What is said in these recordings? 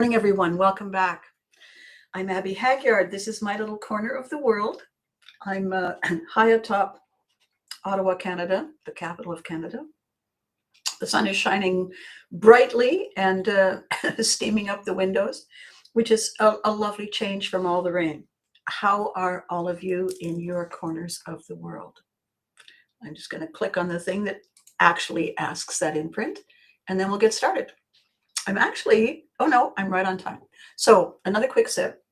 Morning, everyone. Welcome back. I'm Abby Hagyard. This is my little corner of the world. I'm high atop Ottawa, Canada, the capital of Canada. The sun is shining brightly and steaming up the windows, which is a lovely change from all the rain. How are all of you in your corners of the world? I'm just going to click on the thing that actually asks that in print, and then we'll get started. I'm right on time. So another quick sip.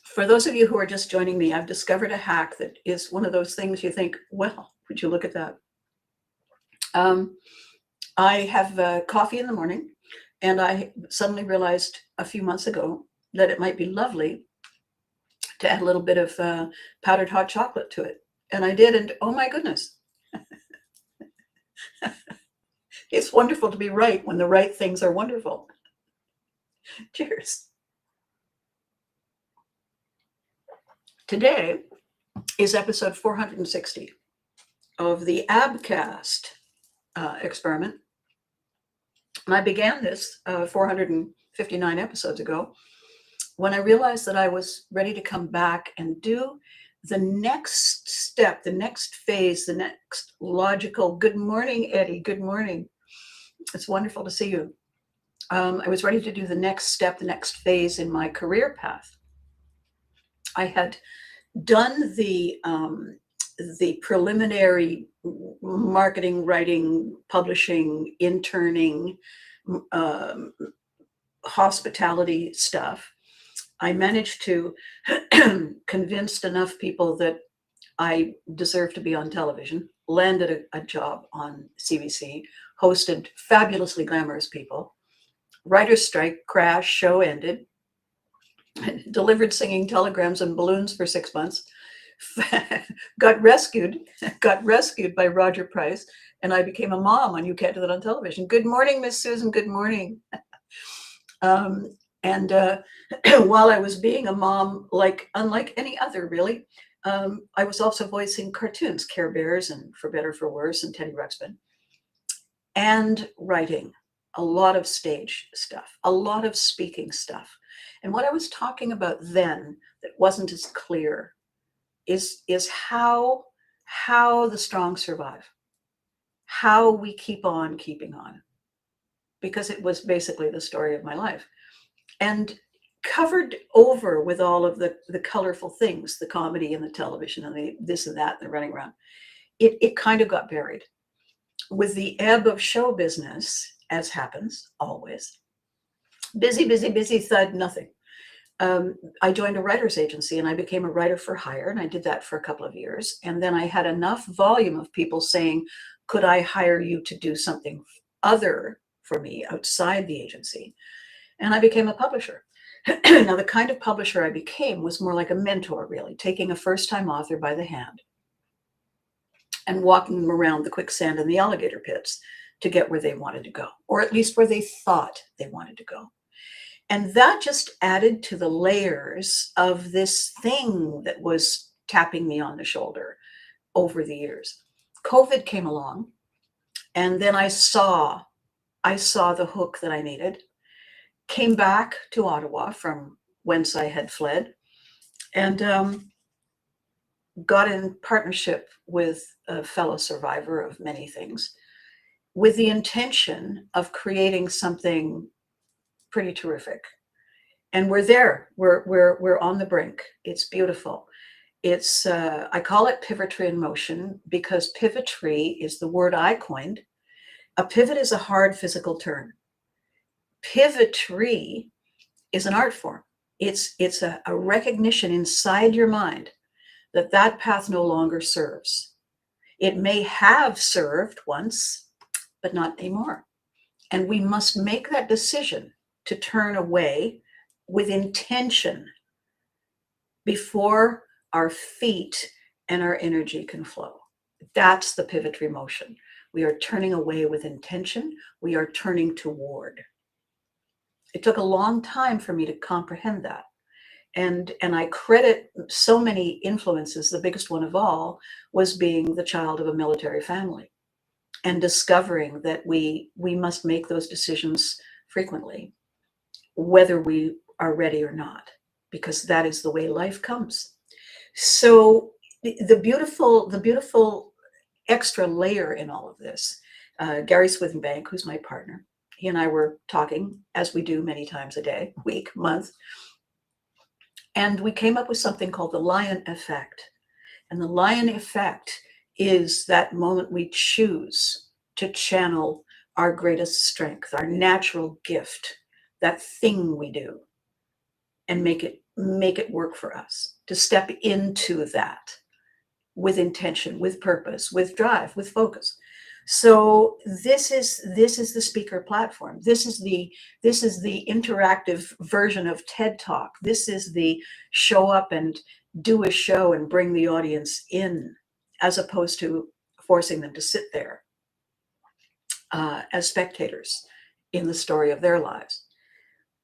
For those of you who are just joining me, I've discovered a hack that is one of those things you think, well, would you look at that? I have coffee in the morning, and I suddenly realized a few months ago that it might be lovely to add a little bit of powdered hot chocolate to it. And I did, and oh my goodness. It's wonderful to be right when the right things are wonderful. Cheers. Today is episode 460 of the ABCAST experiment. And I began this 459 episodes ago when I realized that I was ready to come back and do the next step, the next phase, the next logical. Good morning, Eddie. Good morning. It's wonderful to see you. I was ready to do the next step, the next phase in my career path. I had done the preliminary marketing, writing, publishing, interning, hospitality stuff. I managed to convince enough people that I deserved to be on television, landed a job on CBC, hosted fabulously glamorous people, writer's strike crashed, show ended, delivered singing telegrams and balloons for 6 months, got rescued by Roger Price, and I became a mom on You Can't Do That on Television. Good morning, Miss Susan. Good morning. And while I was being a mom, unlike any other, really, I was also voicing cartoons, Care Bears and For Better For Worse and Teddy Ruxpin, and writing a lot of stage stuff, a lot of speaking stuff. And what I was talking about then that wasn't as clear is how the strong survive, how we keep on keeping on, because it was basically the story of my life. And covered over with all of the colorful things, the comedy and the television and the this and that and the running around, it kind of got buried. With the ebb of show business, as happens always, busy, thud, nothing. I joined a writer's agency and I became a writer for hire, and I did that for a couple of years. And then I had enough volume of people saying, could I hire you to do something other for me outside the agency? And I became a publisher. Now, the kind of publisher I became was more like a mentor, really, taking a first-time author by the hand and walking them around the quicksand and the alligator pits to get where they wanted to go, or at least where they thought they wanted to go. And that just added to the layers of this thing that was tapping me on the shoulder over the years. COVID came along, and then I saw the hook that I needed, came back to Ottawa from whence I had fled, and got in partnership with a fellow survivor of many things with the intention of creating something pretty terrific. And we're there. We're on the brink. It's beautiful. It's I call it Pivotry in motion because Pivotry is the word I coined. A pivot is a hard physical turn. Pivotry is an art form. It's a recognition inside your mind that path no longer serves. It may have served once, but not anymore. And we must make that decision to turn away with intention before our feet and our energy can flow. That's the Pivotry motion. We are turning away with intention. We are turning toward. It took a long time for me to comprehend that. And I credit so many influences. The biggest one of all was being the child of a military family and discovering that we must make those decisions frequently, whether we are ready or not, because that is the way life comes. So the beautiful extra layer in all of this, Gary Swithenbank, who's my partner, he and I were talking, as we do many times a day, week, month, and we came up with something called the lion effect. And the lion effect is that moment we choose to channel our greatest strength, our natural gift, that thing we do, and make it work for us, to step into that with intention, with purpose, with drive, with focus. So this is the speaker platform. This is the interactive version of TED Talk. This is the show up and do a show and bring the audience in, as opposed to forcing them to sit there as spectators in the story of their lives.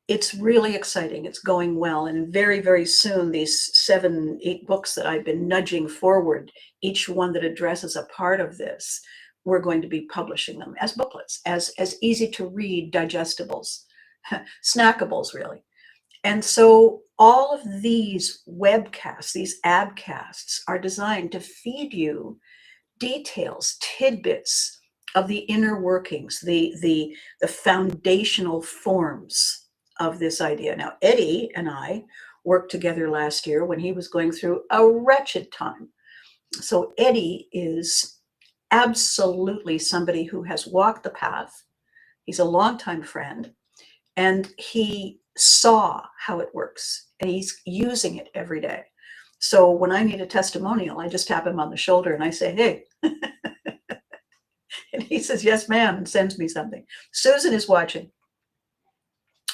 It's really exciting. It's going well. And very, very soon, these 7, 8 books that I've been nudging forward, each one that addresses a part of this, we're going to be publishing them as booklets, as easy to read digestibles, snackables, really. And so all of these webcasts, these ABCASTs, are designed to feed you details, tidbits of the inner workings, the foundational forms of this idea. Now, Eddie and I worked together last year when he was going through a wretched time. So Eddie is absolutely somebody who has walked the path. He's a longtime friend, and he saw how it works, and he's using it every day. So when I need a testimonial, I just tap him on the shoulder and I say, hey. And he says, yes, ma'am, and sends me something. Susan is watching.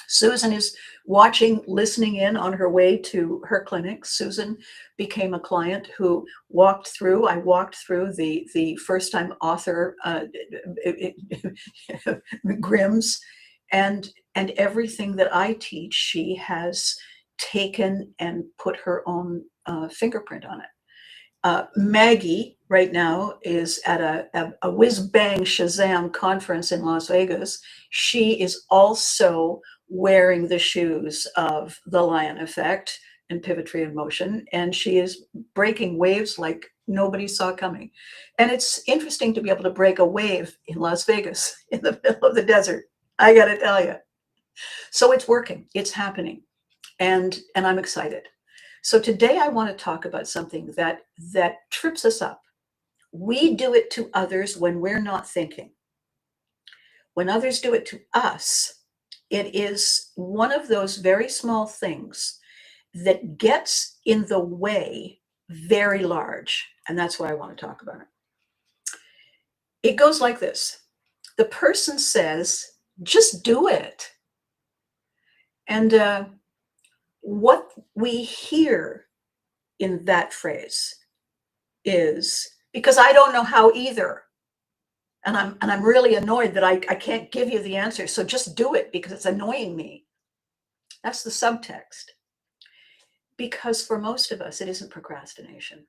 Susan is watching, listening in on her way to her clinic. Susan became a client who walked through, I walked through the first-time author Grimm's, and everything that I teach, she has taken and put her own fingerprint on it. Maggie right now is at a whiz-bang Shazam conference in Las Vegas. She is also wearing the shoes of the Lion Effect and Pivotry in Motion, and she is breaking waves like nobody saw coming. And it's interesting to be able to break a wave in Las Vegas in the middle of the desert, I gotta tell you. So it's working, it's happening, and I'm excited. So today I want to talk about something that trips us up. We do it to others when we're not thinking. When others do it to us, it is one of those very small things that gets in the way very large. And that's why I want to talk about it. It goes like this. The person says, just do it. And what we hear in that phrase is, because I don't know how either. And I'm really annoyed that I can't give you the answer. So just do it because it's annoying me. That's the subtext. Because for most of us, it isn't procrastination.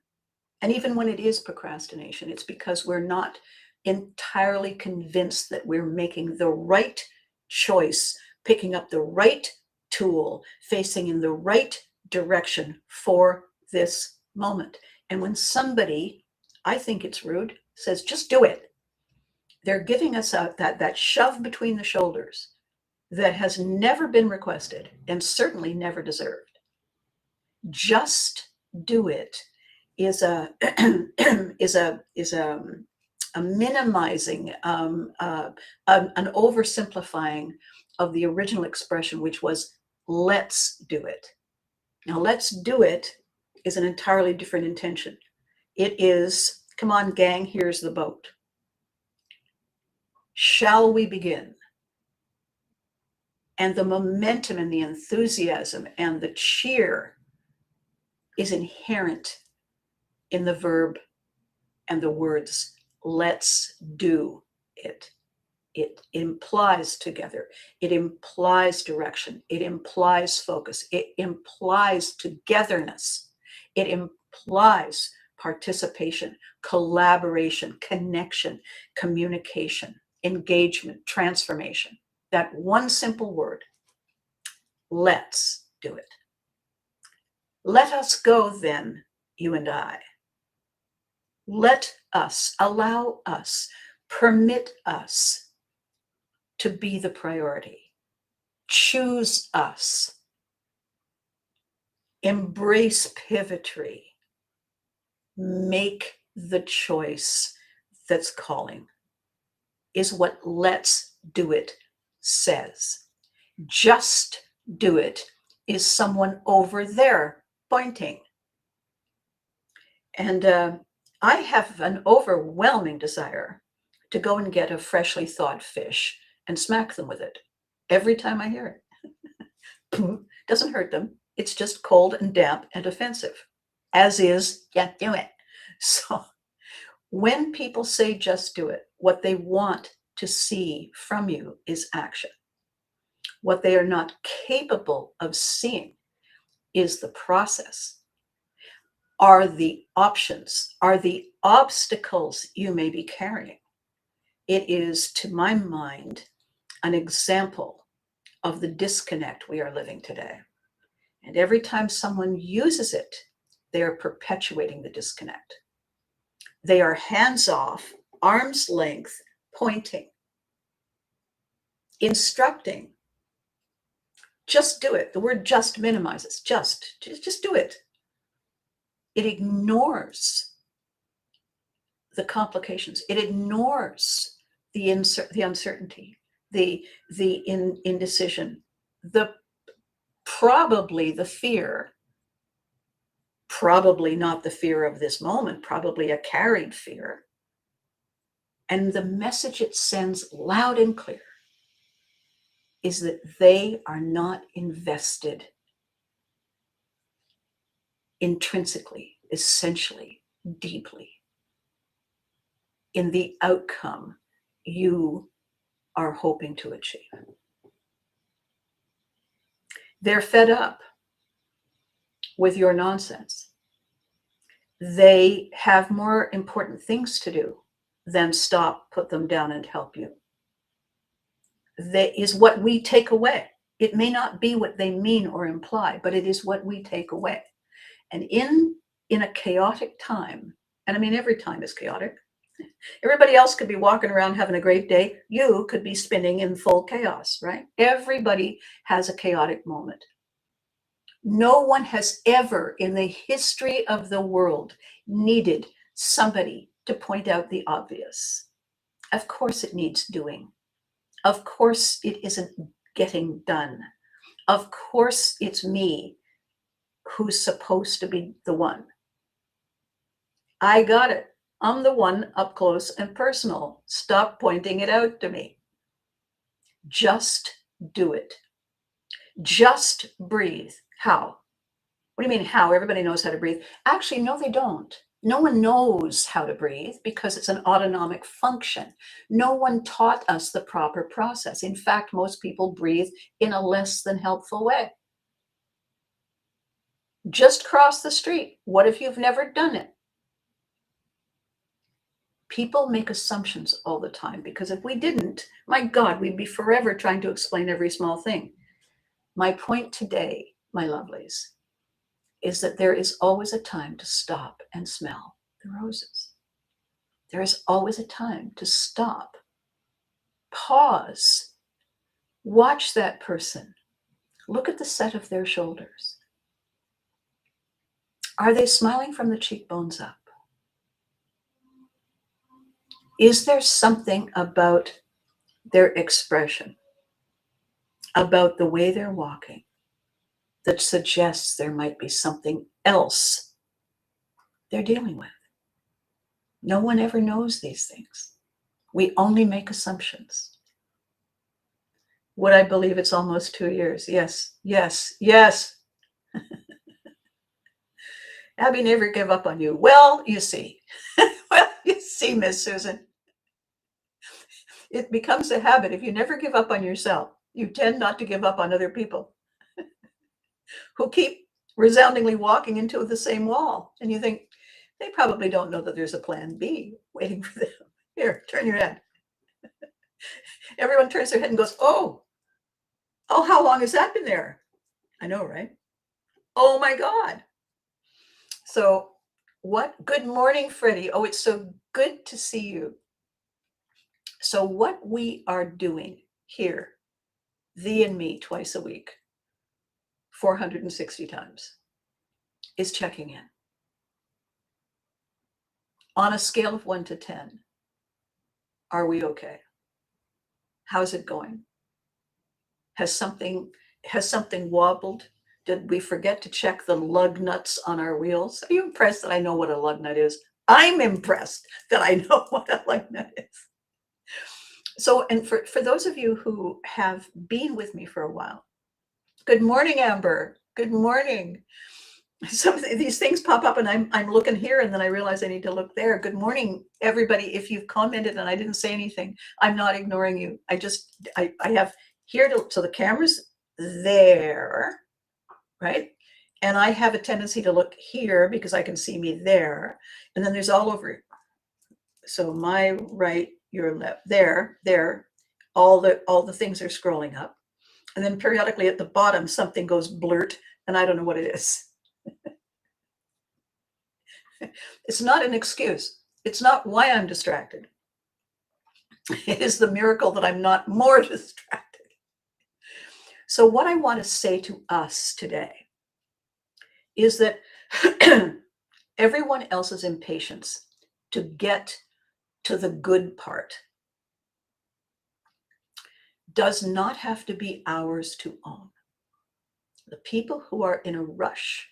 And even when it is procrastination, it's because we're not entirely convinced that we're making the right choice, picking up the right tool, facing in the right direction for this moment. And when somebody, I think it's rude, says, just do it, they're giving us that shove between the shoulders that has never been requested and certainly never deserved. Just do it is a minimizing, an oversimplifying of the original expression, which was let's do it. Now, let's do it is an entirely different intention. It is, come on, gang, here's the boat. Shall we begin? And the momentum and the enthusiasm and the cheer is inherent in the verb and the words, let's do it. It implies together. It implies direction. It implies focus. It implies togetherness. It implies participation, collaboration, connection, communication, engagement, transformation. That one simple word, let's do it. Let us go then, you and I. Let us, allow us, permit us to be the priority. Choose us. Embrace Pivotry. Make the choice that's calling, is what let's do it says. Just do it is someone over there pointing. And I have an overwhelming desire to go and get a freshly thawed fish and smack them with it every time I hear it. Doesn't hurt them. It's just cold and damp and offensive, as is, yeah, do it. So when people say just do it, what they want to see from you is action. What they are not capable of seeing is the process, are the options, are the obstacles you may be carrying. It is, to my mind, an example of the disconnect we are living today. And every time someone uses it, they are perpetuating the disconnect. They are hands off, arm's length, pointing, instructing. Just do it. The word just minimizes. Just do it. It ignores the complications. It ignores the uncertainty, the indecision, probably the fear, probably not the fear of this moment, probably a carried fear. And the message it sends loud and clear is that they are not invested intrinsically, essentially, deeply in the outcome you are hoping to achieve. They're fed up with your nonsense. They have more important things to do than stop, put them down, and help you. That is what we take away. It may not be what they mean or imply, but it is what we take away. And in a chaotic time, and I mean, every time is chaotic. Everybody else could be walking around having a great day. You could be spinning in full chaos, right? Everybody has a chaotic moment. No one has ever in the history of the world needed somebody to point out the obvious. Of course it needs doing. Of course it isn't getting done. Of course it's me who's supposed to be the one. I got it. I'm the one up close and personal. Stop pointing it out to me. Just do it. Just breathe. How? What do you mean how? Everybody knows how to breathe. Actually, no, they don't. No one knows how to breathe because it's an autonomic function. No one taught us the proper process. In fact, most people breathe in a less than helpful way. Just cross the street. What if you've never done it? People make assumptions all the time because if we didn't, my God, we'd be forever trying to explain every small thing. My point today, my lovelies, is that there is always a time to stop and smell the roses. There is always a time to stop, pause, watch that person, look at the set of their shoulders. Are they smiling from the cheekbones up? Is there something about their expression, about the way they're walking, that suggests there might be something else they're dealing with? No one ever knows these things. We only make assumptions. Would I believe it's almost 2 years? Yes, yes, yes. Abby never give up on you. Well, you see. Well, you see, Miss Susan. It becomes a habit. If you never give up on yourself, you tend not to give up on other people who keep resoundingly walking into the same wall. And you think, They probably don't know that there's a plan B waiting for them. Here, turn your head. Everyone turns their head and goes, oh, how long has that been there? I know, right? Oh my God. So what? Good morning, Freddie. Oh, it's so good to see you. So what we are doing here, thee and me, twice a week, 460 times, is checking in. On a scale of 1 to 10, are we okay? How's it going? Has something wobbled? Did we forget to check the lug nuts on our wheels? Are you impressed that I know what a lug nut is? I'm impressed that I know what a lug nut is. So, and for those of you who have been with me for a while, good morning, Amber. Good morning. Some of these things pop up and I'm looking here and then I realize I need to look there. Good morning, everybody. If you've commented and I didn't say anything, I'm not ignoring you. I have here so the camera's there, right? And I have a tendency to look here because I can see me there. And then there's all over. So my right, your left, there, all the things are scrolling up. And then periodically at the bottom, something goes blurt and I don't know what it is. It's not an excuse. It's not why I'm distracted. It is the miracle that I'm not more distracted. So what I want to say to us today is that everyone else's impatience to get to the good part does not have to be ours to own. The people who are in a rush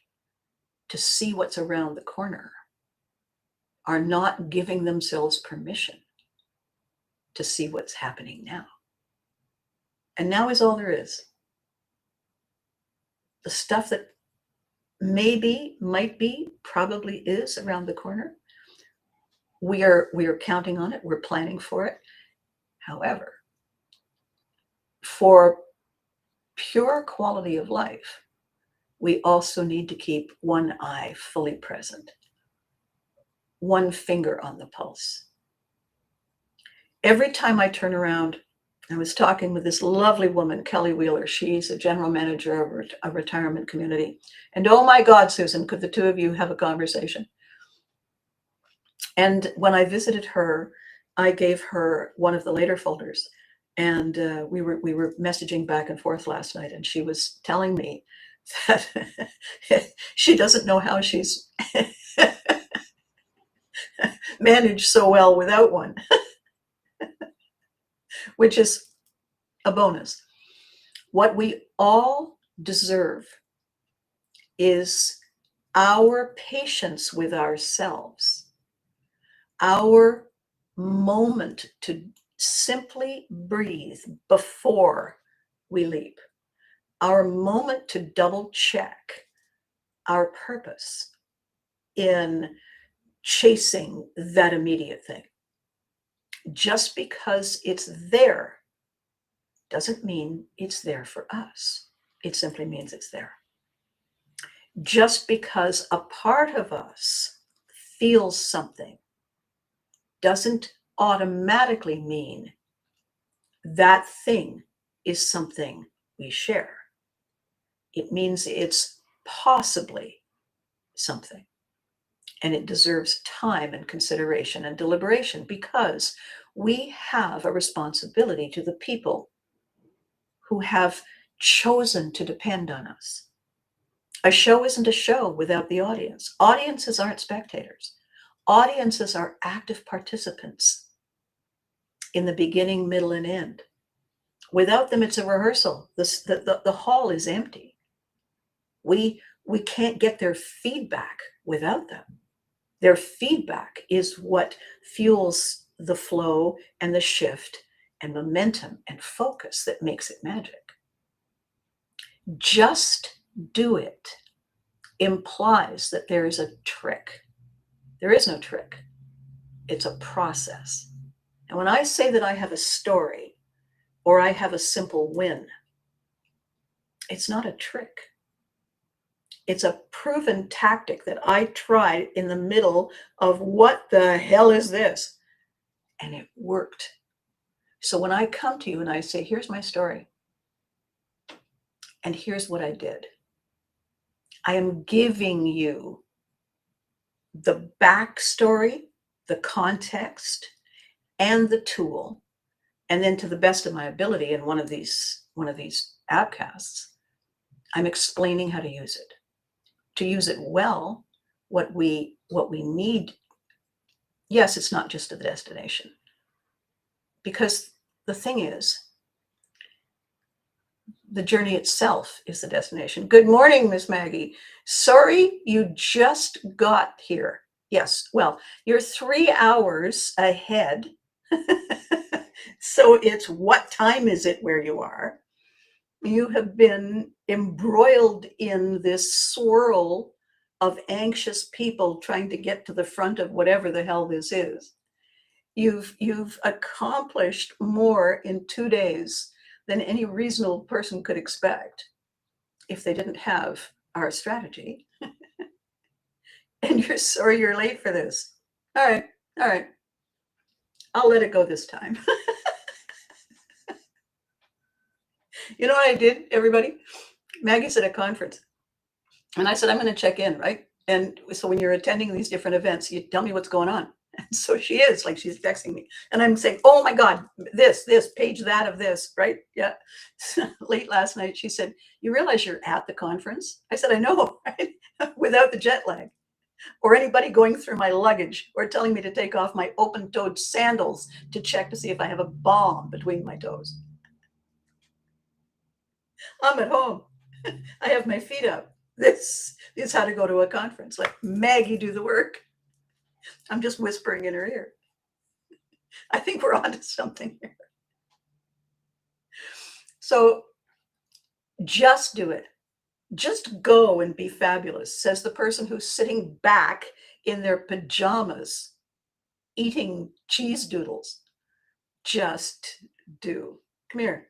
to see what's around the corner are not giving themselves permission to see what's happening now. And now is all there is. The stuff that maybe, might be, probably is around the corner. We are counting on it. We're planning for it. However, for pure quality of life, we also need to keep one eye fully present, one finger on the pulse. Every time I turn around, I was talking with this lovely woman, Kelly Wheeler. She's a general manager of a retirement community. And oh my God, Susan, could the two of you have a conversation? And when I visited her, I gave her one of the later folders. And we were messaging back and forth last night. And she was telling me that she doesn't know how she's managed so well without one, which is a bonus. What we all deserve is our patience with ourselves, our moment to simply breathe before we leap, our moment to double check our purpose in chasing that immediate thing. Just because it's there doesn't mean it's there for us. It simply means it's there. Just because a part of us feels something doesn't automatically mean that thing is something we share. It means it's possibly something, and it deserves time and consideration and deliberation because we have a responsibility to the people who have chosen to depend on us. A show isn't a show without the audience. Audiences aren't spectators. Audiences are active participants in the beginning, middle, and end. Without them, it's a rehearsal. The hall is empty. We can't get their feedback without them. Their feedback is what fuels the flow and the shift and momentum and focus that makes it magic. Just do it implies that there is a trick. There is no trick. It's a process. And when I say that I have a story or I have a simple win, it's not a trick. It's a proven tactic that I tried in the middle of what the hell is this? And it worked. So when I come to you and I say, here's my story, and here's what I did, I am giving you the backstory, the context, and the tool. And then to the best of my ability in one of these ABCASTs, I'm explaining how to use it. To use it well, what we need, yes, it's not just the destination. Because the thing is, the journey itself is the destination. Good morning, Miss Maggie. Sorry you just got here. Yes, well, you're 3 hours ahead. So it's what time is it where you are? You have been embroiled in this swirl of anxious people trying to get to the front of whatever the hell this is. You've accomplished more in 2 days than any reasonable person could expect if they didn't have our strategy. And you're sorry you're late for this. All right. I'll let it go this time. You know what I did, everybody? Maggie's at a conference. And I said, I'm going to check in, right? And so when you're attending these different events, you tell me what's going on. And so she is, like, she's texting me. And I'm saying, oh my God, this, page that of this, right? Yeah. Late last night, she said, you realize you're at the conference? I said, I know, right? Without the jet lag or anybody going through my luggage or telling me to take off my open-toed sandals to check to see if I have a bomb between my toes. I'm at home. I have my feet up. This is how to go to a conference. Let Maggie do the work. I'm just whispering in her ear. I think we're onto something here. So just do it. Just go and be fabulous, says the person who's sitting back in their pajamas eating cheese doodles. Just do. Come here.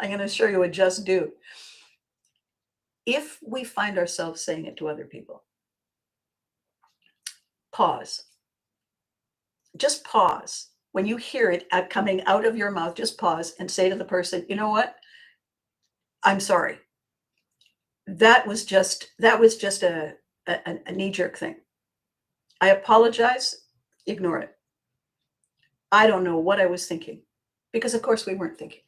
I'm going to show you a just do. If we find ourselves saying it to other people, pause. Just pause. When you hear it coming out of your mouth, just pause and say to the person, you know what? I'm sorry. That was just a knee-jerk thing. I apologize. Ignore it. I don't know what I was thinking, because of course we weren't thinking.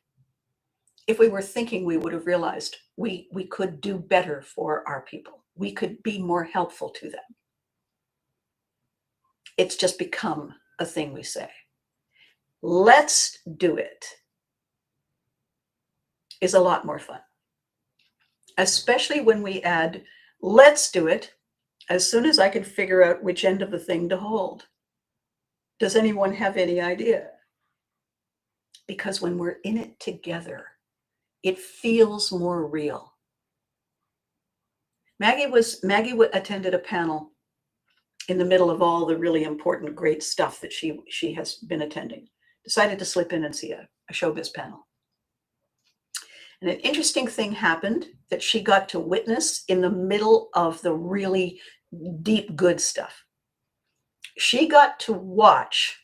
If we were thinking, we would have realized we could do better for our people. We could be more helpful to them. It's just become a thing we say. Let's do it is a lot more fun, especially when we add let's do it as soon as I can figure out which end of the thing to hold. Does anyone have any idea? Because when we're in it together, it feels more real. Maggie attended a panel in the middle of all the really important, great stuff that she has been attending. Decided to slip in and see a showbiz panel. And an interesting thing happened that she got to witness in the middle of the really deep, good stuff. She got to watch,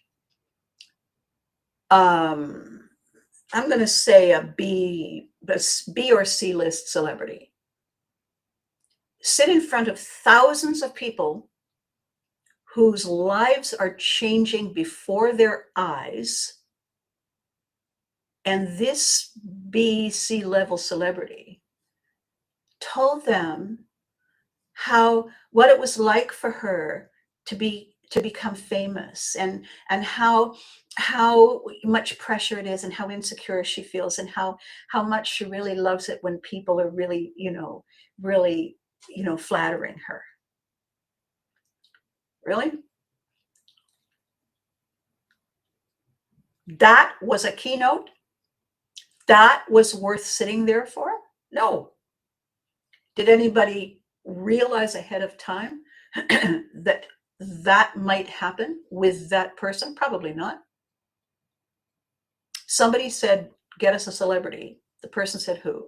I'm going to say a B or C list celebrity sit in front of thousands of people whose lives are changing before their eyes. And this B, C level celebrity told them what it was like for her to become famous, and how much pressure it is, and how insecure she feels, and how much she really loves it when people are really, flattering her. Really? That was a keynote? That was worth sitting there for? No. Did anybody realize ahead of time that might happen with that person? Probably not. Somebody said, get us a celebrity. The person said, who?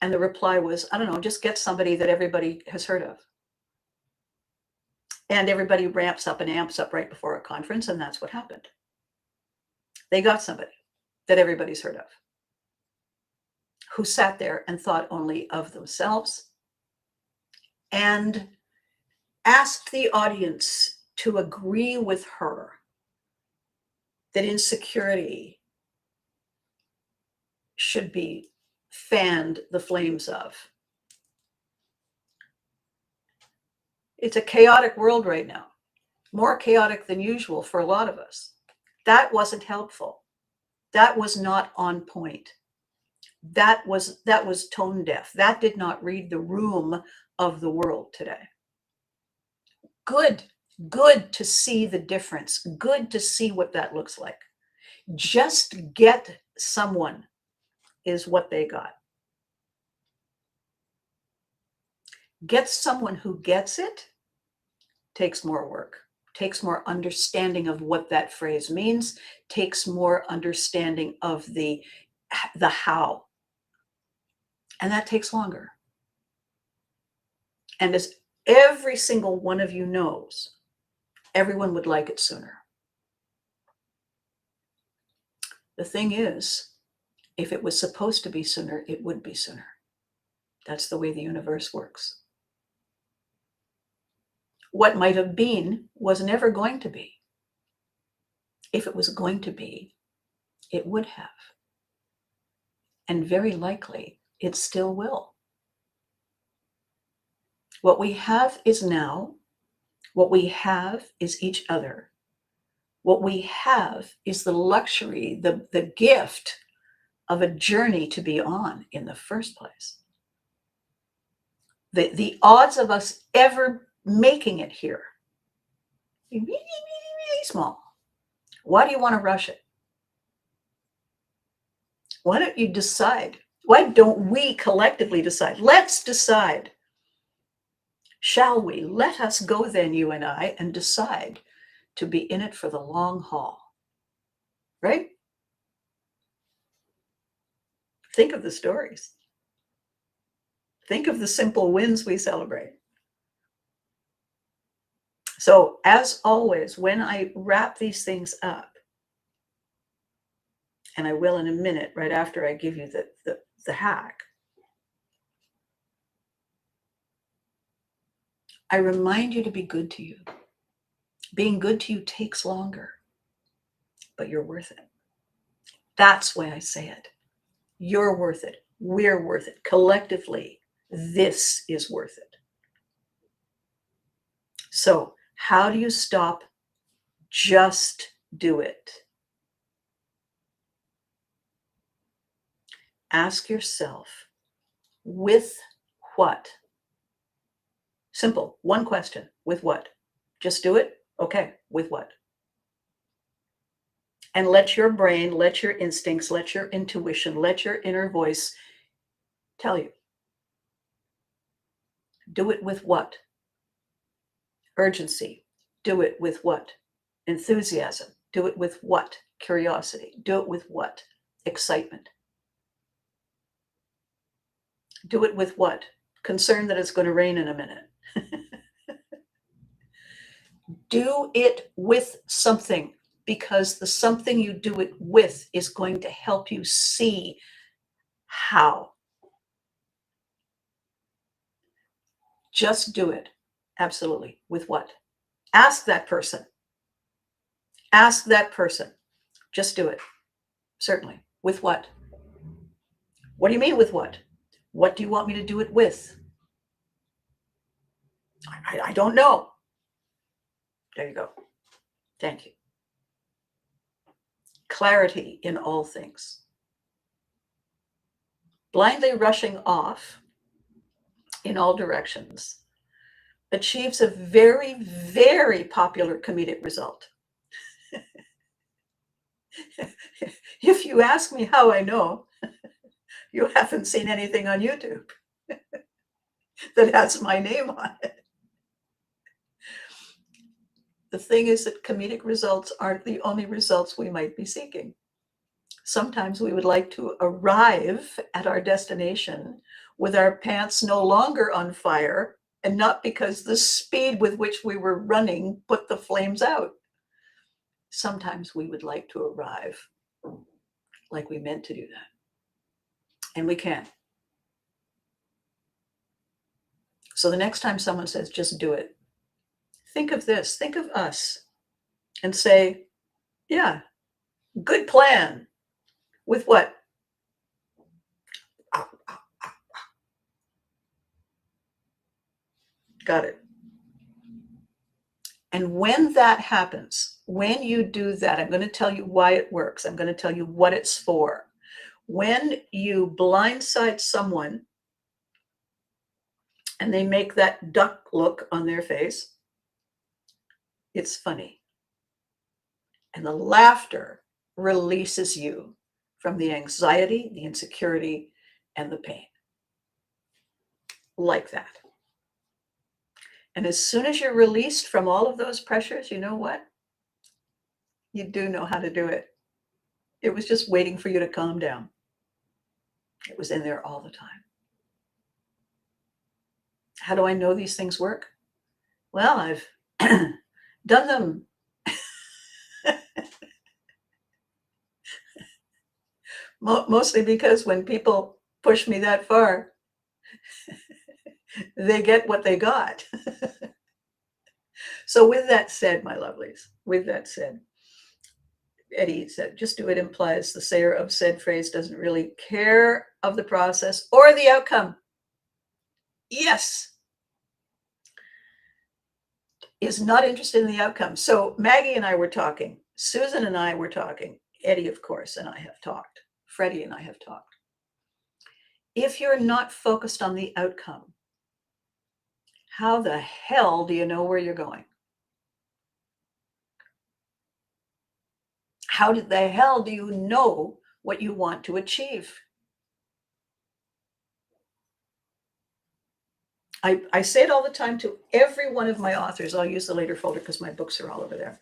And the reply was, I don't know, just get somebody that everybody has heard of. And everybody ramps up and amps up right before a conference, and that's what happened. They got somebody that everybody's heard of, who sat there and thought only of themselves and asked the audience to agree with her that insecurity should be fanned the flames of. It's a chaotic world right now, more chaotic than usual for a lot of us. That wasn't helpful. That was not on point. That was tone deaf. That did not read the room of the world today. Good to see the difference. Good to see what that looks like. Just get someone is what they got. Get someone who gets it takes more work, takes more understanding of what that phrase means, takes more understanding of the how. And that takes longer. And as every single one of you knows, everyone would like it sooner. The thing is, if it was supposed to be sooner, it would be sooner. That's the way the universe works. What might have been was never going to be. If it was going to be, it would have. And very likely, it still will. What we have is now. What we have is each other. What we have is the luxury, the gift of a journey to be on in the first place. The odds of us ever making it here are really, really, really small. Why do you want to rush it? Why don't you decide? Why don't we collectively decide? Let's decide. Shall we? Let us go then, you and I, and decide to be in it for the long haul. Right? Think of the stories. Think of the simple wins we celebrate. So, as always, when I wrap these things up, and I will in a minute, right after I give you the hack, I remind you to be good to you. Being good to you takes longer, but you're worth it. That's why I say it. You're worth it. We're worth it. Collectively, this is worth it. So, how do you stop? Just do it. Ask yourself, with what? Simple, one question, with what? Just do it? Okay, with what? And let your brain, let your instincts, let your intuition, let your inner voice tell you. Do it with what? Urgency. Do it with what? Enthusiasm. Do it with what? Curiosity. Do it with what? Excitement. Do it with what? Concern that it's going to rain in a minute. Do it with something, because the something you do it with is going to help you see how. Just do it. Absolutely. With what? Ask that person. Ask that person. Just do it. Certainly. With what? What do you mean with what? What do you want me to do it with? I don't know. There you go. Thank you. Clarity in all things. Blindly rushing off in all directions achieves a very, very popular comedic result. If you ask me how I know, you haven't seen anything on YouTube that has my name on it. The thing is that comedic results aren't the only results we might be seeking. Sometimes we would like to arrive at our destination with our pants no longer on fire, and not because the speed with which we were running put the flames out. Sometimes we would like to arrive like we meant to do that, and we can't. So the next time someone says, just do it, think of this, think of us, and say, yeah, good plan. With what? Got it. And when that happens, when you do that, I'm going to tell you why it works. I'm going to tell you what it's for. When you blindside someone and they make that duck look on their face, it's funny. And the laughter releases you from the anxiety, the insecurity, and the pain. Like that. And as soon as you're released from all of those pressures, you know what? You do know how to do it. It was just waiting for you to calm down. It was in there all the time. How do I know these things work? Well, I've done them. Mostly because when people push me that far, they get what they got. So with that said, my lovelies, with that said, Eddie said, just do it implies the sayer of said phrase doesn't really care of the process or the outcome. Yes. Is not interested in the outcome. So Maggie and I were talking. Susan and I were talking. Eddie, of course, and I have talked. Freddie and I have talked. If you're not focused on the outcome, how the hell do you know where you're going? How the hell do you know what you want to achieve? I say it all the time to every one of my authors. I'll use the later folder because my books are all over there.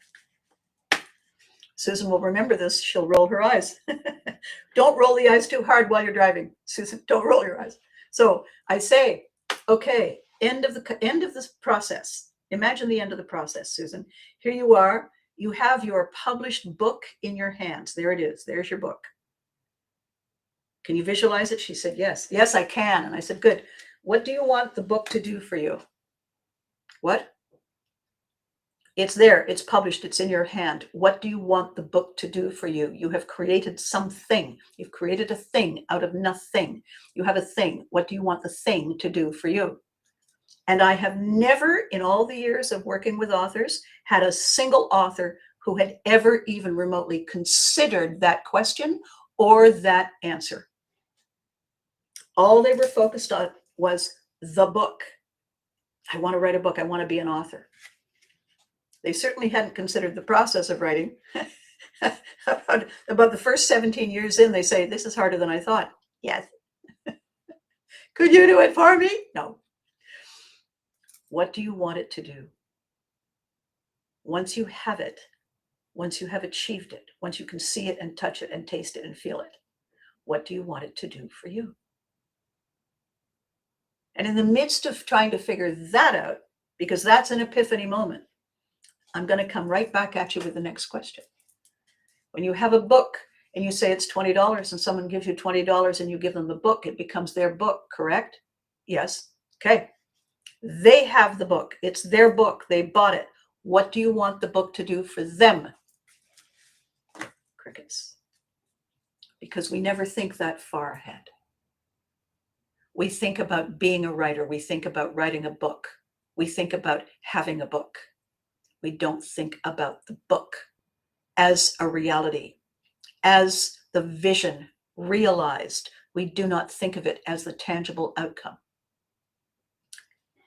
Susan will remember this. She'll roll her eyes. Don't roll the eyes too hard while you're driving. Susan, don't roll your eyes. So I say, okay, end of this process. Imagine the end of the process, Susan. Here you are. You have your published book in your hands. There it is. There's your book. Can you visualize it? She said, yes. Yes, I can. And I said, good. What do you want the book to do for you? What? It's there. It's published. It's in your hand. What do you want the book to do for you? You have created something. You've created a thing out of nothing. You have a thing. What do you want the thing to do for you? And I have never, in all the years of working with authors, had a single author who had ever even remotely considered that question or that answer. All they were focused on was the book. I want to write a book. I want to be an author. They certainly hadn't considered the process of writing. About the first 17 years in, they say, this is harder than I thought. Yes. Could you do it for me? No. What do you want it to do? Once you have it, once you have achieved it, once you can see it and touch it and taste it and feel it, what do you want it to do for you? And in the midst of trying to figure that out, because that's an epiphany moment, I'm going to come right back at you with the next question. When you have a book and you say it's $20 and someone gives you $20 and you give them the book, it becomes their book, correct? Yes. Okay. They have the book. It's their book. They bought it. What do you want the book to do for them? Crickets. Because we never think that far ahead. We think about being a writer. We think about writing a book. We think about having a book. We don't think about the book as a reality, as the vision realized. We do not think of it as the tangible outcome.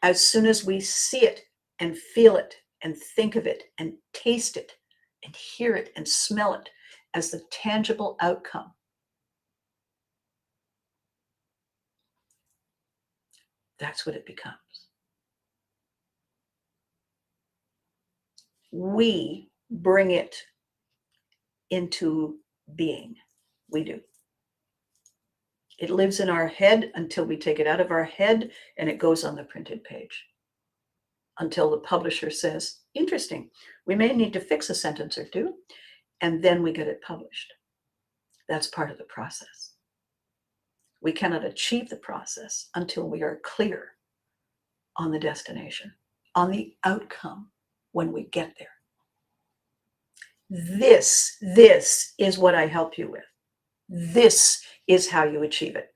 As soon as we see it and feel it and think of it and taste it and hear it and smell it as the tangible outcome, that's what it becomes. We bring it into being. We do. It lives in our head until we take it out of our head and it goes on the printed page. Until the publisher says, interesting, we may need to fix a sentence or two, and then we get it published. That's part of the process. We cannot achieve the process until we are clear on the destination, on the outcome when we get there. This is what I help you with. This is how you achieve it.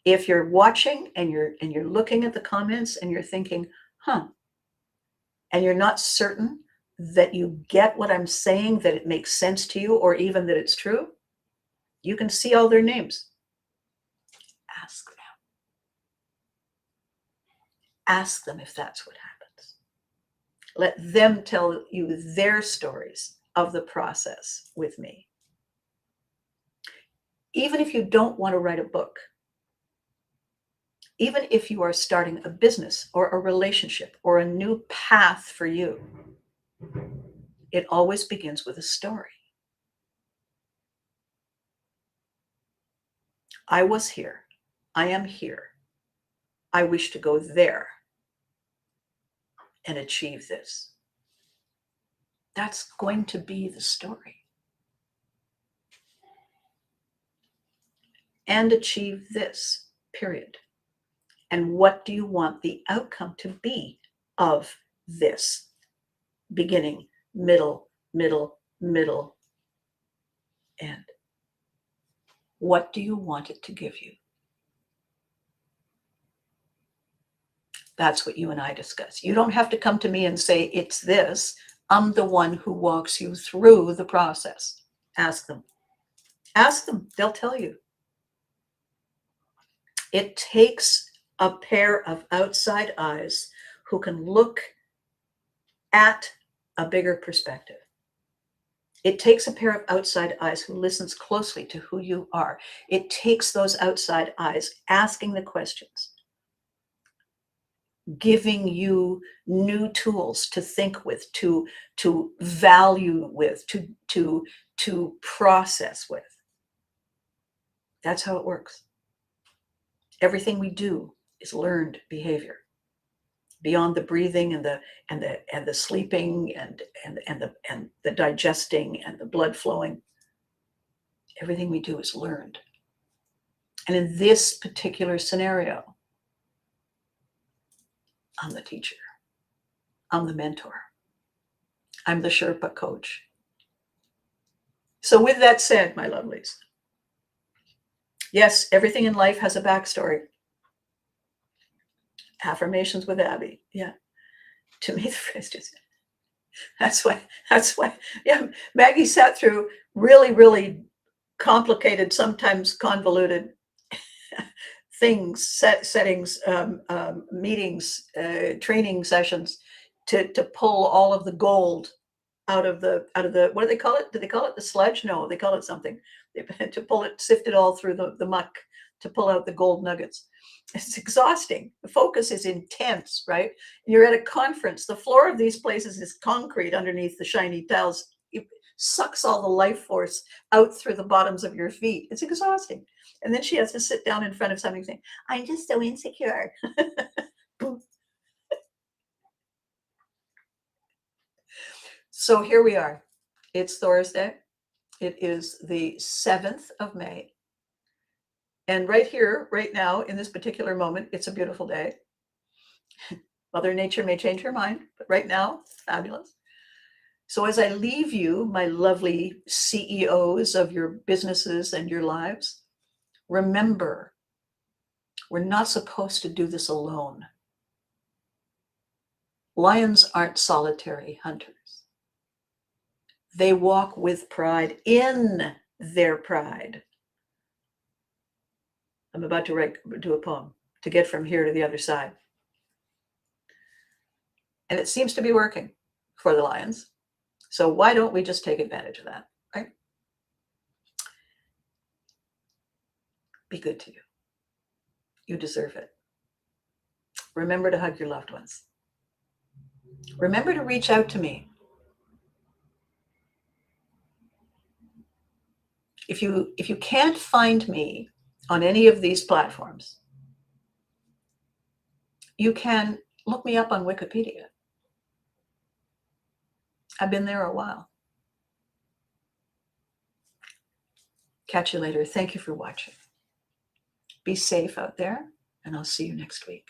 If you're watching and you're looking at the comments and you're thinking, and you're not certain that you get what I'm saying, that it makes sense to you, or even that it's true, you can see all their names. Ask them. Ask them if that's what happens. Let them tell you their stories of the process with me. Even if you don't want to write a book, even if you are starting a business or a relationship or a new path for you, it always begins with a story. I was here. I am here. I wish to go there and achieve this. That's going to be the story. And achieve this, period. And what do you want the outcome to be of this? Beginning, middle, end. What do you want it to give you? That's what you and I discuss. You don't have to come to me and say, it's this. I'm the one who walks you through the process. Ask them. Ask them. They'll tell you. It takes a pair of outside eyes who can look at a bigger perspective. It takes a pair of outside eyes who listens closely to who you are. It takes those outside eyes asking the questions, giving you new tools to think with, to value with, to process with. That's how it works. Everything we do is learned behavior. Beyond the breathing and the sleeping and the digesting and the blood flowing, everything we do is learned. And in this particular scenario, I'm the teacher. I'm the mentor. I'm the Sherpa coach. So with that said, my lovelies, yes, everything in life has a backstory. Affirmations with Abby. Yeah. To me, the phrase just, that's why, yeah, Maggie sat through really complicated, sometimes convoluted things, settings, meetings, training sessions to pull all of the gold out of the, what do they call it? Do they call it the sludge? No, they call it something. To pull it, sift it all through the muck to pull out the gold nuggets. It's exhausting. The focus is intense, right? You're at a conference. The floor of these places is concrete underneath the shiny tiles. It sucks all the life force out through the bottoms of your feet. It's exhausting. And then she has to sit down in front of something saying, I'm just so insecure. So here we are. It's Thursday. It is the 7th of May. And right here, right now, in this particular moment, it's a beautiful day. Mother Nature may change her mind, but right now, it's fabulous. So as I leave you, my lovely CEOs of your businesses and your lives, remember, we're not supposed to do this alone. Lions aren't solitary hunters. They walk with pride in their pride. I'm about to do a poem to get from here to the other side. And it seems to be working for the lions. So why don't we just take advantage of that, right? Be good to you. You deserve it. Remember to hug your loved ones. Remember to reach out to me. If you can't find me on any of these platforms, you can look me up on Wikipedia. I've been there a while. Catch you later. Thank you for watching. Be safe out there, and I'll see you next week.